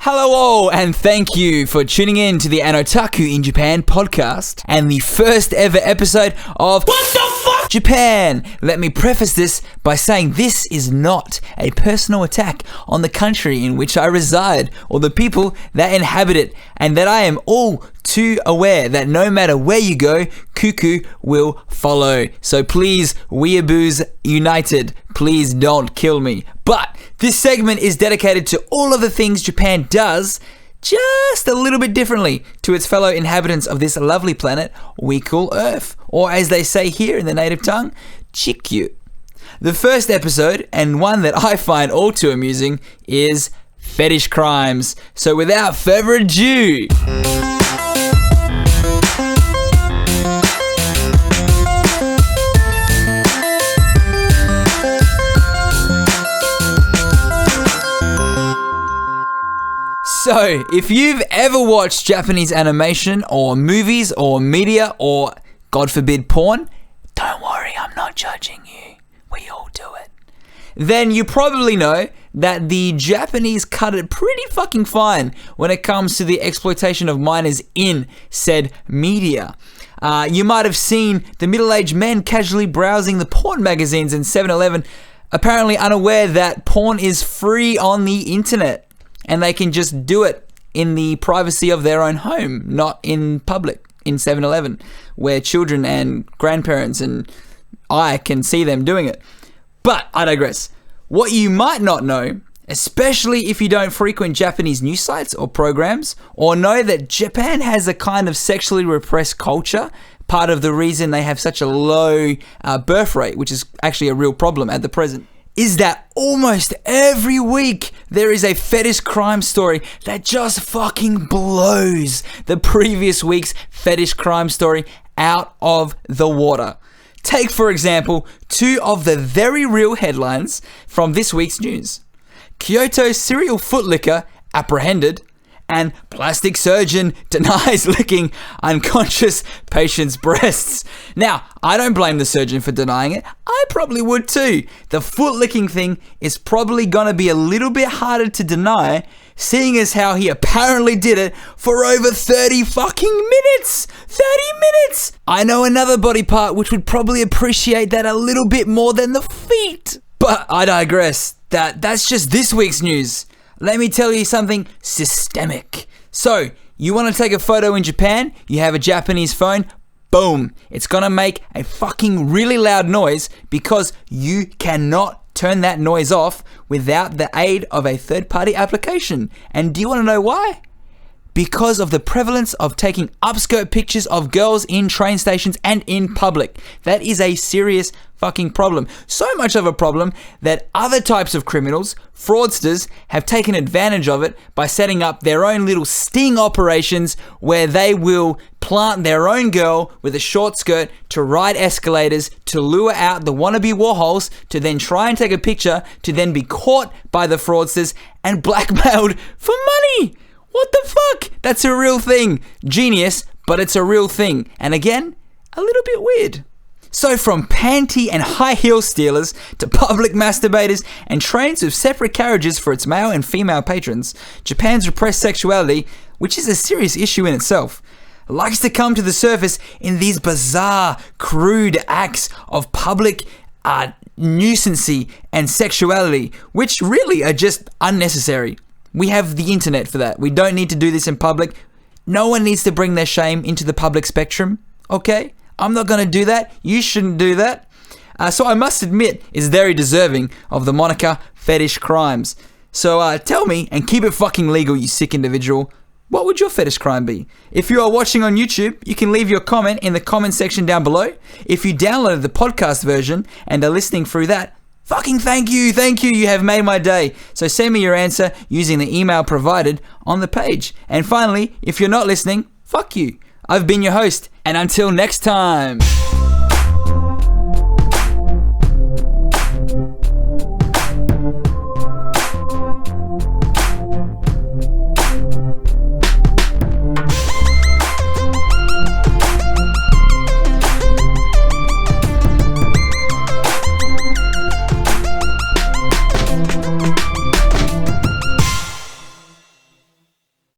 Hello all, and thank you for tuning in to the AnOtakuInJapan podcast and the first ever episode of What the Fuck Japan. Let me preface this by saying this is not a personal attack on the country in which I reside or the people that inhabit it, and that I am all too aware that no matter where you go, cuckoo will follow. So please, weeaboos united, please don't kill me. But this segment is dedicated to all of the things Japan does just a little bit differently to its fellow inhabitants of this lovely planet we call Earth, or as they say here in the native tongue, Chikyu. The first episode, and one that I find all too amusing, is fetish crimes. So without further ado... So, if you've ever watched Japanese animation or movies or media or, God forbid, porn, don't worry, I'm not judging you. We all do it. Then you probably know that the Japanese cut it pretty fucking fine when it comes to the exploitation of minors in said media. You might have seen the middle-aged men casually browsing the porn magazines in 7-Eleven, apparently unaware that porn is free on the internet. And they can just do it in the privacy of their own home, not in public, in 7-Eleven, where children and grandparents and I can see them doing it. But I digress. What you might not know, especially if you don't frequent Japanese news sites or programs, or know that Japan has a kind of sexually repressed culture, part of the reason they have such a low birth rate, which is actually a real problem at the present, is that almost every week there is a fetish crime story that just fucking blows the previous week's fetish crime story out of the water. Take, for example, two of the very real headlines from this week's news. Kyoto serial footlicker apprehended, and plastic surgeon denies licking unconscious patient's breasts. Now, I don't blame the surgeon for denying it. I probably would too. The foot licking thing is probably gonna be a little bit harder to deny, seeing as how he apparently did it for over 30 fucking minutes. 30 minutes! I know another body part which would probably appreciate that a little bit more than the feet. But I digress. That's just this week's news. Let me tell you something systemic. So, you want to take a photo in Japan, you have a Japanese phone, boom. It's going to make a fucking really loud noise because you cannot turn that noise off without the aid of a third-party application. And do you want to know why? Because of the prevalence of taking upskirt pictures of girls in train stations and in public. That is a serious fucking problem. So much of a problem that other types of criminals, fraudsters, have taken advantage of it by setting up their own little sting operations where they will plant their own girl with a short skirt to ride escalators to lure out the wannabe Warhols to then try and take a picture to then be caught by the fraudsters and blackmailed for money. What the fuck? That's a real thing. Genius, but it's a real thing. And again, a little bit weird. So from panty and high heel stealers to public masturbators and trains with separate carriages for its male and female patrons, Japan's repressed sexuality, which is a serious issue in itself, likes to come to the surface in these bizarre, crude acts of public nuisancy and sexuality, which really are just unnecessary. We have the internet for that. We don't need to do this in public. No one needs to bring their shame into the public spectrum, okay? I'm not going to do that. You shouldn't do that. So I must admit, it's very deserving of the moniker fetish crimes. So tell me, and keep it fucking legal, you sick individual, what would your fetish crime be? If you are watching on YouTube, you can leave your comment in the comment section down below. If you downloaded the podcast version and are listening through that, fucking thank you, you have made my day. So send me your answer using the email provided on the page. And finally, if you're not listening, fuck you. I've been your host, and until next time.